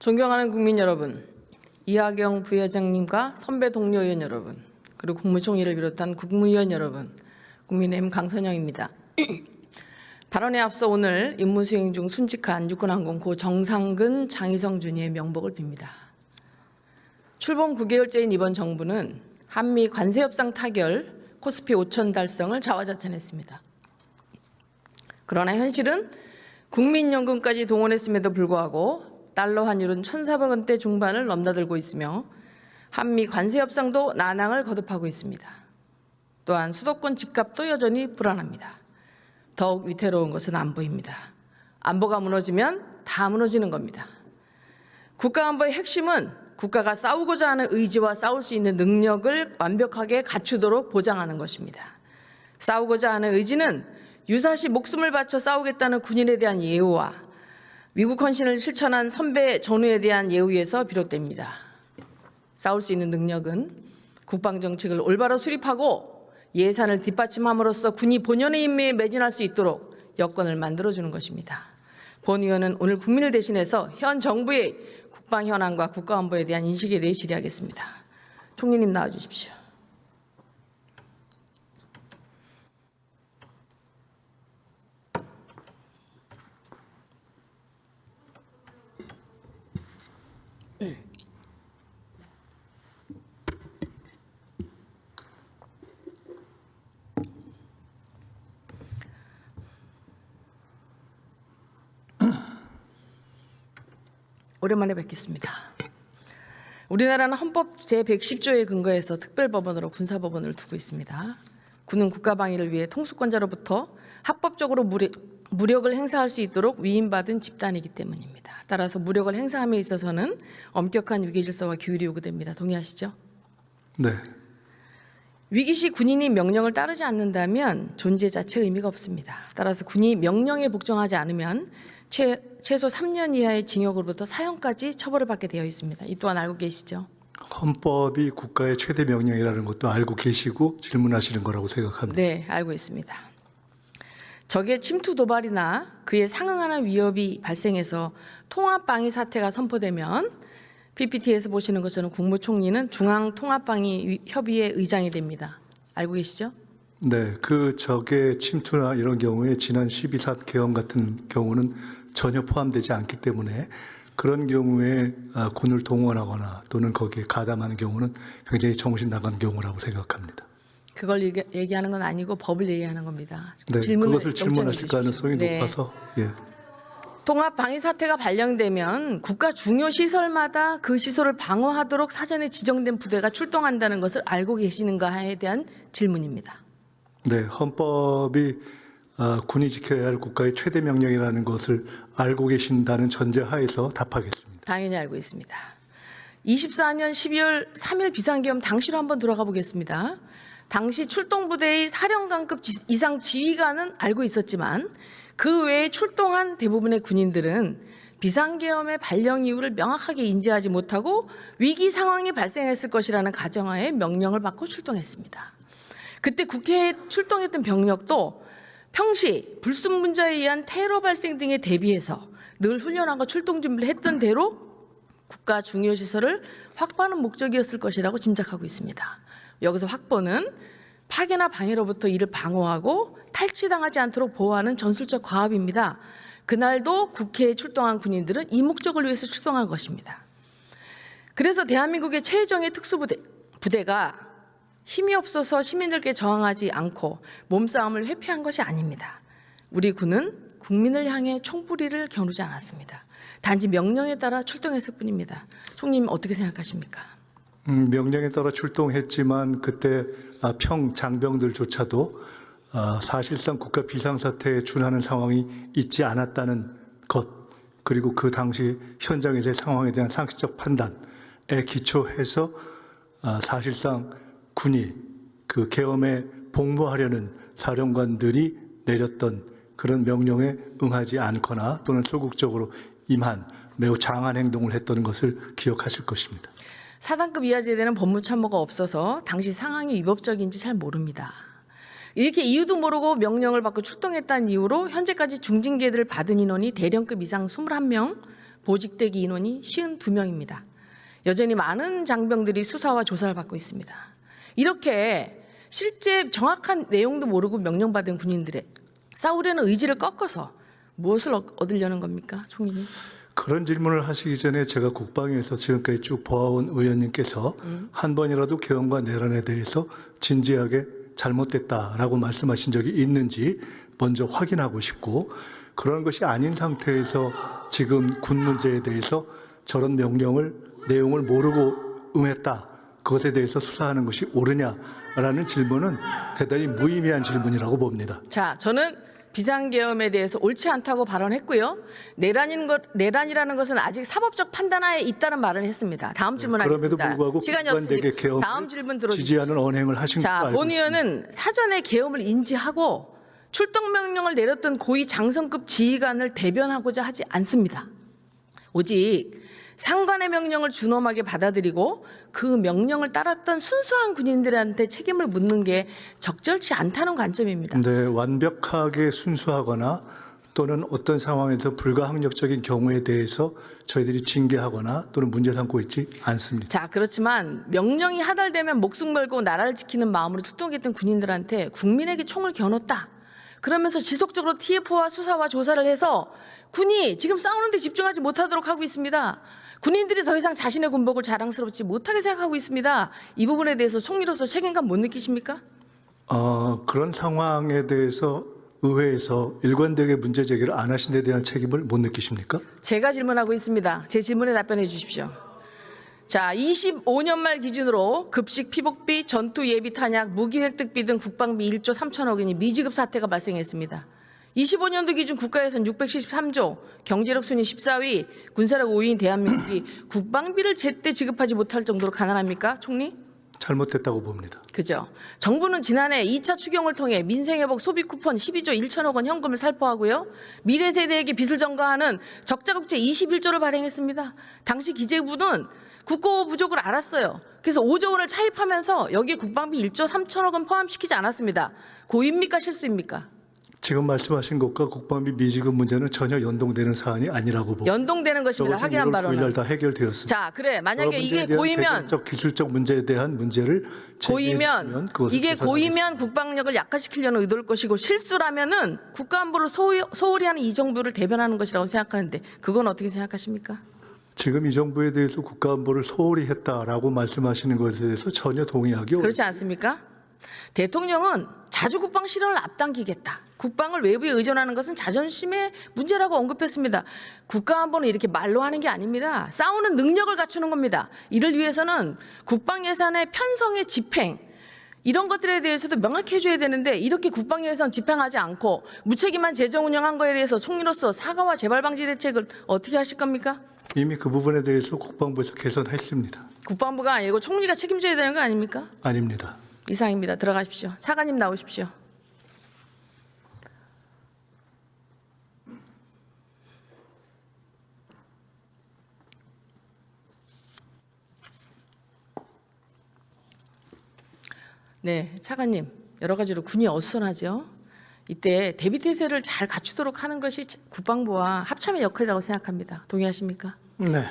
존경하는 국민 여러분, 이하경 부회장님과 선배 동료 의원 여러분, 그리고 국무총리를 비롯한 국무위원 여러분, 국민의힘 강선영입니다. 발언에 앞서 오늘 임무수행 중 순직한 육군항공 고 정상근, 장희성 준이의 명복을 빕니다. 출범 9개월째인 이번 정부는 한미 관세협상 타결, 코스피 5천 달성을 자화자찬했습니다. 그러나 현실은 국민연금까지 동원했음에도 불구하고 달러 환율은 1,400원대 중반을 넘나들고 있으며 한미 관세협상도 난항을 거듭하고 있습니다. 또한 수도권 집값도 여전히 불안합니다. 더욱 위태로운 것은 안보입니다. 안보가 무너지면 다 무너지는 겁니다. 국가안보의 핵심은 국가가 싸우고자 하는 의지와 싸울 수 있는 능력을 완벽하게 갖추도록 보장하는 것입니다. 싸우고자 하는 의지는 유사시 목숨을 바쳐 싸우겠다는 군인에 대한 예우와 위국 헌신을 실천한 선배 전우에 대한 예우에서 비롯됩니다. 싸울 수 있는 능력은 국방정책을 올바로 수립하고 예산을 뒷받침함으로써 군이 본연의 임무에 매진할 수 있도록 여건을 만들어주는 것입니다. 본 의원은 오늘 국민을 대신해서 현 정부의 국방 현안과 국가안보에 대한 인식에 대해 질의하겠습니다. 총리님 나와주십시오. 오랜만에 뵙겠습니다. 우리나라는 헌법 제110조에 근거해서 특별법원으로 군사법원을 두고 있습니다. 군은 국가방위를 위해 통수권자로부터 합법적으로 무력을 행사할 수 있도록 위임받은 집단이기 때문입니다. 따라서 무력을 행사함에 있어서는 엄격한 위계질서와 규율이 요구됩니다. 동의하시죠? 네. 위기시 군인이 명령을 따르지 않는다면 존재 자체의 의미가 없습니다. 따라서 군이 명령에 복종하지 않으면 최소 3년 이하의 징역으로부터 사형까지 처벌을 받게 되어 있습니다. 이 또한 알고 계시죠? 헌법이 국가의 최대 명령이라는 것도 알고 계시고 질문하시는 거라고 생각합니다. 네, 알고 있습니다. 적의 침투 도발이나 그에 상응하는 위협이 발생해서 통합방위 사태가 선포되면 PPT에서 보시는 것처럼 국무총리는 중앙통합방위협의회 의장이 됩니다. 알고 계시죠? 네, 그 적의 침투나 이런 경우에 지난 12.3 개헌 같은 경우는 전혀 포함되지 않기 때문에 그런 경우에 군을 동원하거나 또는 거기에 가담하는 경우는 굉장히 정신 나간 경우라고 생각합니다. 그걸 얘기하는 건 아니고 법을 얘기하는 겁니다. 네, 그것을 질문하실 가능성이 네. 높아서. 예. 통합 방위 사태가 발령되면 국가 중요 시설마다 그 시설을 방어하도록 사전에 지정된 부대가 출동한다는 것을 알고 계시는가에 대한 질문입니다. 네, 헌법이 군이 지켜야 할 국가의 최대 명령이라는 것을 알고 계신다는 전제하에서 답하겠습니다. 당연히 알고 있습니다. 24년 12월 3일 비상계엄 당시로 한번 돌아가 보겠습니다. 당시 출동부대의 사령관급 이상 지휘관은 알고 있었지만 그 외에 출동한 대부분의 군인들은 비상계엄의 발령 이유를 명확하게 인지하지 못하고 위기 상황이 발생했을 것이라는 가정하에 명령을 받고 출동했습니다. 그때 국회에 출동했던 병력도 평시 불순분자에 의한 테러 발생 등에 대비해서 늘 훈련하고 출동 준비를 했던 대로 국가 중요시설을 확보하는 목적이었을 것이라고 짐작하고 있습니다. 여기서 확보는 파괴나 방해로부터 이를 방어하고 탈취당하지 않도록 보호하는 전술적 과업입니다. 그날도 국회에 출동한 군인들은 이 목적을 위해서 출동한 것입니다. 그래서 대한민국의 최정예 특수부대가 힘이 없어서 시민들께 저항하지 않고 몸싸움을 회피한 것이 아닙니다. 우리 군은 국민을 향해 총부리를 겨누지 않았습니다. 단지 명령에 따라 출동했을 뿐입니다. 총리님 어떻게 생각하십니까? 명령에 따라 출동했지만 그때 평장병들조차도 사실상 국가 비상사태에 준하는 상황이 있지 않았다는 것, 그리고 그 당시 현장에서의 상황에 대한 상식적 판단에 기초해서 사실상 군이 그 계엄에 복무하려는 사령관들이 내렸던 그런 명령에 응하지 않거나 또는 소극적으로 임한 매우 장한 행동을 했던 것을 기억하실 것입니다. 사단급 이하 제대는 법무참모가 없어서 당시 상황이 위법적인지 잘 모릅니다. 이렇게 이유도 모르고 명령을 받고 출동했다는 이유로 현재까지 중징계를 받은 인원이 대령급 이상 21명, 보직대기 인원이 52명입니다. 여전히 많은 장병들이 수사와 조사를 받고 있습니다. 이렇게 실제 정확한 내용도 모르고 명령받은 군인들의 싸우려는 의지를 꺾어서 무엇을 얻으려는 겁니까, 총리님? 그런 질문을 하시기 전에 제가 국방위에서 지금까지 쭉 보아온 의원님께서 한 번이라도 개헌과 내란에 대해서 진지하게 잘못됐다라고 말씀하신 적이 있는지 먼저 확인하고 싶고, 그런 것이 아닌 상태에서 지금 군 문제에 대해서 저런 내용을 모르고 응했다, 그것에 대해서 수사하는 것이 옳으냐라는 질문은 대단히 무의미한 질문이라고 봅니다. 자, 저는 비상계엄에 대해서 옳지 않다고 발언했고요. 내란이라는 것은 아직 사법적 판단하에 있다는 말을 했습니다. 다음 질문하겠습니다. 그럼에도 불구하고 시간이 국관대계 없으니 개헌을 다음 질문 들어주십시오. 지지하는 언행을 하신 걸로 자, 알고 본 있습니다. 의원은 사전에 계엄을 인지하고 출동 명령을 내렸던 고위 장성급 지휘관을 대변하고자 하지 않습니다. 오직 상관의 명령을 준엄하게 받아들이고 그 명령을 따랐던 순수한 군인들한테 책임을 묻는 게 적절치 않다는 관점입니다. 네, 완벽하게 순수하거나 또는 어떤 상황에서 불가항력적인 경우에 대해서 저희들이 징계하거나 또는 문제 삼고 있지 않습니다. 자, 그렇지만 명령이 하달되면 목숨 걸고 나라를 지키는 마음으로 출동했던 군인들한테 국민에게 총을 겨눴다. 그러면서 지속적으로 TF와 수사와 조사를 해서 군이 지금 싸우는 데 집중하지 못하도록 하고 있습니다. 군인들이 더 이상 자신의 군복을 자랑스럽지 못하게 생각하고 있습니다. 이 부분에 대해서 총리로서 책임감 못 느끼십니까? 그런 상황에 대해서 의회에서 일관되게 문제 제기를 안 하신 데 대한 책임을 못 느끼십니까? 제가 질문하고 있습니다. 제 질문에 답변해 주십시오. 자, 25년 말 기준으로 급식 피복비, 전투 예비 탄약, 무기 획득비 등 국방비 1조 3천억 원이 미지급 사태가 발생했습니다. 25년도 기준 국가예산 673조, 경제력 순위 14위, 군사력 5위인 대한민국이 국방비를 제때 지급하지 못할 정도로 가난합니까, 총리? 잘못됐다고 봅니다. 그죠. 정부는 지난해 2차 추경을 통해 민생회복 소비 쿠폰 12조 1천억 원 현금을 살포하고요. 미래 세대에게 빚을 전가하는 적자국제 21조를 발행했습니다. 당시 기재부는 국고 부족을 알았어요. 그래서 5조 원을 차입하면서 여기에 국방비 1조 3천억 원 포함시키지 않았습니다. 고의입니까, 실수입니까? 지금 말씀하신 것과 국방비 미지급 문제는 전혀 연동되는 사안이 아니라고 봅니다. 연동되는 것입니다. 확인한 바로는. 9일 다 해결되었습니다. 자, 그래. 만약에 이게 대한 고의면 재정적 기술적 문제에 대한 문제를 제기해주면 그것을 이게 개선하겠습니다. 고의면 국방력을 약화시키려는 의도일 것이고 실수라면은 국가안보를 소홀히 하는 이 정부를 대변하는 것이라고 생각하는데 그건 어떻게 생각하십니까? 지금 이 정부에 대해서 국가안보를 소홀히 했다라고 말씀하시는 것에 대해서 전혀 동의하기 어렵습니다. 그렇지 않습니까? 대통령은 자주 국방 실현을 앞당기겠다. 국방을 외부에 의존하는 것은 자존심의 문제라고 언급했습니다. 국가안보는 이렇게 말로 하는 게 아닙니다. 싸우는 능력을 갖추는 겁니다. 이를 위해서는 국방 예산의 편성의 집행, 이런 것들에 대해서도 명확히 해줘야 되는데 이렇게 국방 예산 집행하지 않고 무책임한 재정 운영한 거에 대해서 총리로서 사과와 재발 방지 대책을 어떻게 하실 겁니까? 이미 그 부분에 대해서 국방부에서 개선했습니다. 국방부가 아니고 총리가 책임져야 되는 거 아닙니까? 아닙니다. 이상입니다. 들어가십시오. 차관님 나오십시오. 네, 차관님. 여러 가지로 군이 어수선하죠. 이때 대비태세를 잘 갖추도록 하는 것이 국방부와 합참의 역할이라고 생각합니다. 동의하십니까? 네.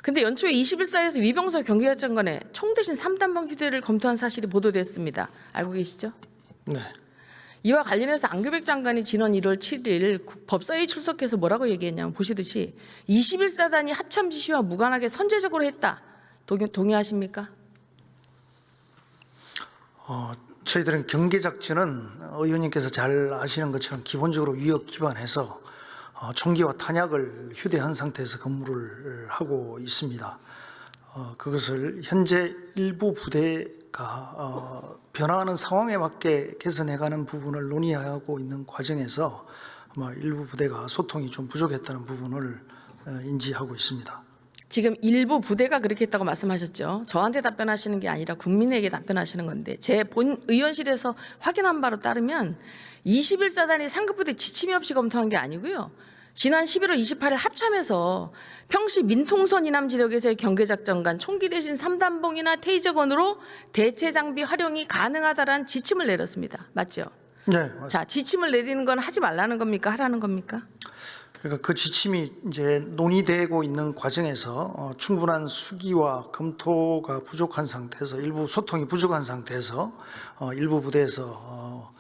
근데 연초에 21사에서 위병서 경계장관에 총 대신 3단방 휴대를 검토한 사실이 보도됐습니다. 알고 계시죠? 네. 이와 관련해서 안규백 장관이 지난 1월 7일 법사위에 출석해서 뭐라고 얘기했냐면 보시듯이 21사단이 합참 지시와 무관하게 선제적으로 했다. 동의하십니까? 저희들은 경계작전은 의원님께서 잘 아시는 것처럼 기본적으로 위협 기반해서 총기와 탄약을 휴대한 상태에서 근무를 하고 있습니다. 그것을 현재 일부 부대가 변화하는 상황에 맞게 개선해가는 부분을 논의하고 있는 과정에서 아마 일부 부대가 소통이 좀 부족했다는 부분을 인지하고 있습니다. 지금 일부 부대가 그렇게 했다고 말씀하셨죠. 저한테 답변하시는 게 아니라 국민에게 답변하시는 건데 제 본 의원실에서 확인한 바로 따르면 21사단이 상급부대 지침이 없이 검토한 게 아니고요. 지난 11월 28일 합참에서 평시 민통선 이남 지역에서의 경계작전간 총기 대신 3단봉이나 테이저건으로 대체 장비 활용이 가능하다라는 지침을 내렸습니다. 맞죠? 네, 맞습니다. 자, 지침을 내리는 건 하지 말라는 겁니까? 하라는 겁니까? 그러니까 그 지침이 이제 논의되고 있는 과정에서 충분한 수기와 검토가 부족한 상태에서 일부 소통이 부족한 상태에서 일부 부대에서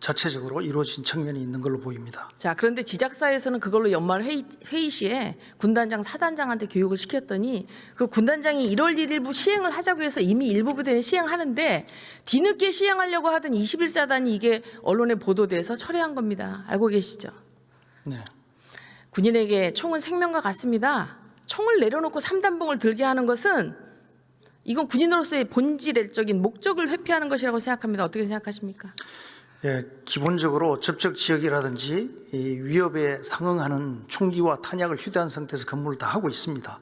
자체적으로 이루어진 측면이 있는 걸로 보입니다. 자, 그런데 지작사에서는 그걸로 연말 회의 시에 군단장, 사단장한테 교육을 시켰더니 그 군단장이 1월 1일부 시행을 하자고 해서 이미 일부 부대는 시행하는데 뒤늦게 시행하려고 하던 21사단이 이게 언론에 보도돼서 철회한 겁니다. 알고 계시죠? 네. 군인에게 총은 생명과 같습니다. 총을 내려놓고 3단봉을 들게 하는 것은 이건 군인으로서의 본질적인 목적을 회피하는 것이라고 생각합니다. 어떻게 생각하십니까? 예, 기본적으로 접촉 지역이라든지 이 위협에 상응하는 총기와 탄약을 휴대한 상태에서 근무를 다 하고 있습니다.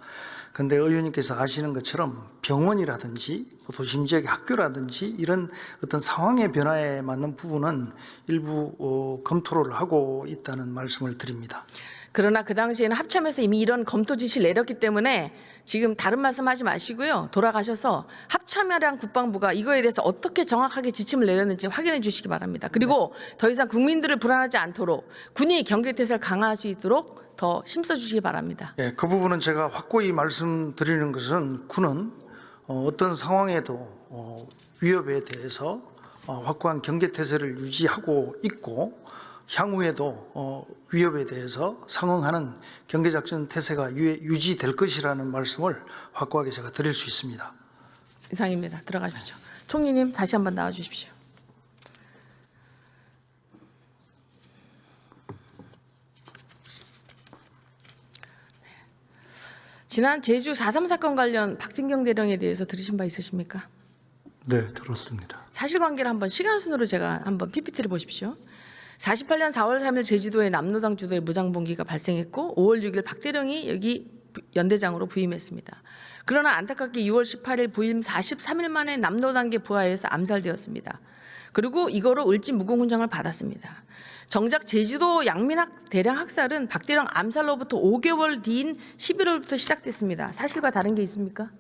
그런데 의원님께서 아시는 것처럼 병원이라든지 도심 지역의 학교라든지 이런 어떤 상황의 변화에 맞는 부분은 일부 검토를 하고 있다는 말씀을 드립니다. 그러나 그 당시에는 합참에서 이미 이런 검토 지시를 내렸기 때문에 지금 다른 말씀하지 마시고요. 돌아가셔서 합참이랑 국방부가 이거에 대해서 어떻게 정확하게 지침을 내렸는지 확인해 주시기 바랍니다. 그리고 더 이상 국민들을 불안하지 않도록 군이 경계태세를 강화할 수 있도록 더 힘써 주시기 바랍니다. 예, 그 부분은 제가 확고히 말씀드리는 것은 군은 어떤 상황에도 위협에 대해서 확고한 경계태세를 유지하고 있고 향후에도 위협에 대해서 상응하는 경계작전 태세가 유지될 것이라는 말씀을 확고하게 제가 드릴 수 있습니다. 이상입니다. 들어가십시오. 총리님 다시 한번 나와 주십시오. 지난 제주 4.3 사건 관련 박진경 대령에 대해서 들으신 바 있으십니까? 네, 들었습니다. 사실관계를 한번 시간순으로 제가 한번 PPT를 보십시오. 48년 4월 3일 제주도의 남로당 주도의 무장봉기가 발생했고 5월 6일 박 대령이 여기 연대장으로 부임했습니다. 그러나 안타깝게 6월 18일 부임 43일 만에 남로단계 부하에서 암살되었습니다. 그리고 이거로 을진 무공훈장을 받았습니다. 정작 제주도 양민학 대령 학살은 박 대령 암살로부터 5개월 뒤인 11월부터 시작됐습니다. 사실과 다른 게 있습니까?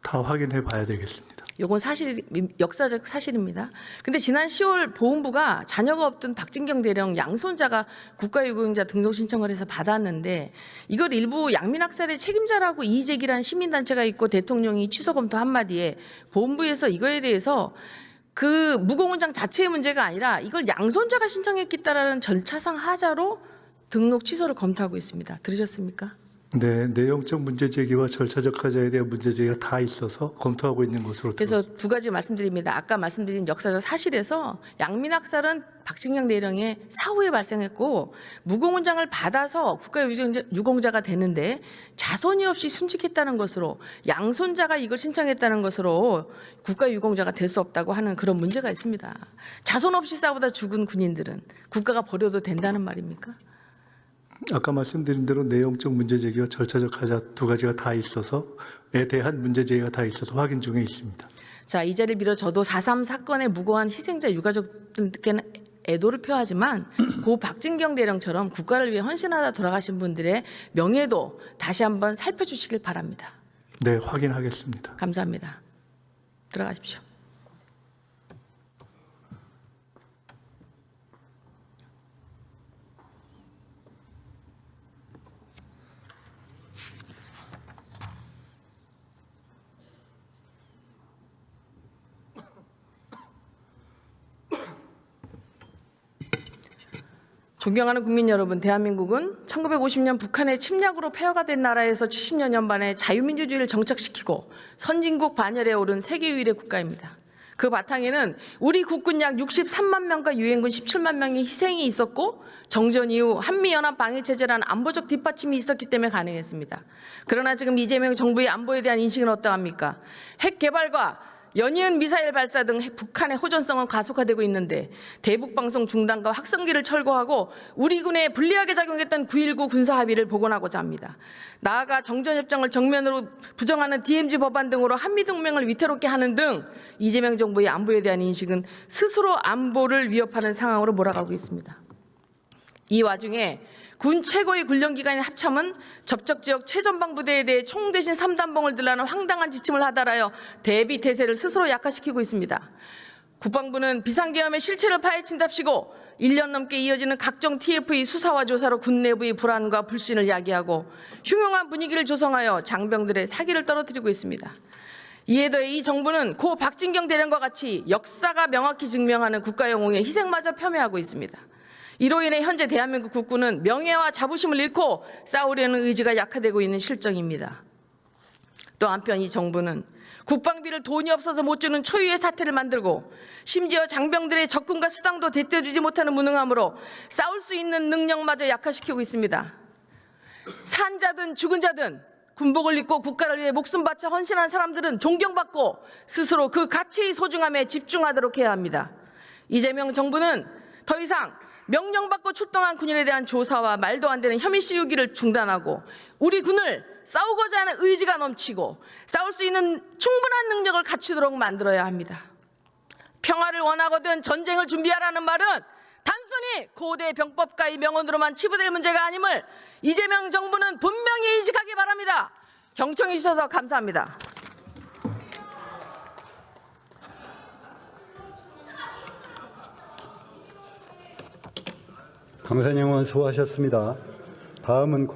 다 확인해 봐야 되겠습니다. 이건 사실 역사적 사실입니다. 근데 지난 10월 보훈부가 자녀가 없던 박진경 대령 양손자가 국가유공자 등록 신청을 해서 받았는데 이걸 일부 양민학살의 책임자라고 이의제기한 시민단체가 있고 대통령이 취소 검토 한마디에 보훈부에서 이거에 대해서 그 무공훈장 자체의 문제가 아니라 이걸 양손자가 신청했겠다라는 절차상 하자로 등록 취소를 검토하고 있습니다. 들으셨습니까? 네, 내용적 문제 제기와 절차적 하자에 대한 문제 제기가 다 있어서 검토하고 있는 것으로 그래서 들었습니다. 두 가지 말씀드립니다. 아까 말씀드린 역사적 사실에서 양민학살은 박진경 대령의 사후에 발생했고 무공훈장을 받아서 국가유공자가 되는데 자손이 없이 순직했다는 것으로 양손자가 이걸 신청했다는 것으로 국가유공자가 될 수 없다고 하는 그런 문제가 있습니다. 자손 없이 싸우다 죽은 군인들은 국가가 버려도 된다는 말입니까? 아까 말씀드린 대로 내용적 문제 제기와 절차적 하자 두 가지가 다 있어서에 대한 문제 제기가 다 있어서 확인 중에 있습니다. 자, 이 자리를 빌어 저도 4.3 사건의 무고한 희생자 유가족들께는 애도를 표하지만 고 박진경 대령처럼 국가를 위해 헌신하다 돌아가신 분들의 명예도 다시 한번 살펴주시길 바랍니다. 네, 확인하겠습니다. 감사합니다. 들어가십시오. 존경하는 국민 여러분, 대한민국은 1950년 북한의 침략으로 폐허가 된 나라에서 70년 만에 자유민주주의를 정착시키고 선진국 반열에 오른 세계 유일의 국가입니다. 그 바탕에는 우리 국군 약 63만 명과 유엔군 17만 명의 희생이 있었고 정전 이후 한미연합 방위체제라는 안보적 뒷받침이 있었기 때문에 가능했습니다. 그러나 지금 이재명 정부의 안보에 대한 인식은 어떠합니까? 핵 개발과 연이은 미사일 발사 등 북한의 호전성은 가속화되고 있는데 대북 방송 중단과 확성기를 철거하고 우리 군에 불리하게 작용했던 9.19 군사 합의를 복원하고자 합니다. 나아가 정전협정을 정면으로 부정하는 DMZ 법안 등으로 한미동맹을 위태롭게 하는 등 이재명 정부의 안보에 대한 인식은 스스로 안보를 위협하는 상황으로 몰아가고 있습니다. 이 와중에 군 최고의 군령기관인 합참은 접촉지역 최전방 부대에 대해 총 대신 3단봉을 들라는 황당한 지침을 하달하여 대비태세를 스스로 약화시키고 있습니다. 국방부는 비상계엄의 실체를 파헤친답시고 1년 넘게 이어지는 각종 TF의 수사와 조사로 군 내부의 불안과 불신을 야기하고 흉흉한 분위기를 조성하여 장병들의 사기를 떨어뜨리고 있습니다. 이에 더해 이 정부는 고 박진경 대령과 같이 역사가 명확히 증명하는 국가영웅의 희생마저 폄훼하고 있습니다. 이로 인해 현재 대한민국 국군은 명예와 자부심을 잃고 싸우려는 의지가 약화되고 있는 실정입니다. 또 한편 이 정부는 국방비를 돈이 없어서 못 주는 초유의 사태를 만들고 심지어 장병들의 적금과 수당도 제때 주지 못하는 무능함으로 싸울 수 있는 능력마저 약화시키고 있습니다. 산 자든 죽은 자든 군복을 입고 국가를 위해 목숨 바쳐 헌신한 사람들은 존경받고 스스로 그 가치의 소중함에 집중하도록 해야 합니다. 이재명 정부는 더 이상 명령받고 출동한 군인에 대한 조사와 말도 안 되는 혐의 씌우기를 중단하고 우리 군을 싸우고자 하는 의지가 넘치고 싸울 수 있는 충분한 능력을 갖추도록 만들어야 합니다. 평화를 원하거든 전쟁을 준비하라는 말은 단순히 고대 병법가의 명언으로만 치부될 문제가 아님을 이재명 정부는 분명히 인식하기 바랍니다. 경청해 주셔서 감사합니다. 강선영 의원 수고하셨습니다. 다음은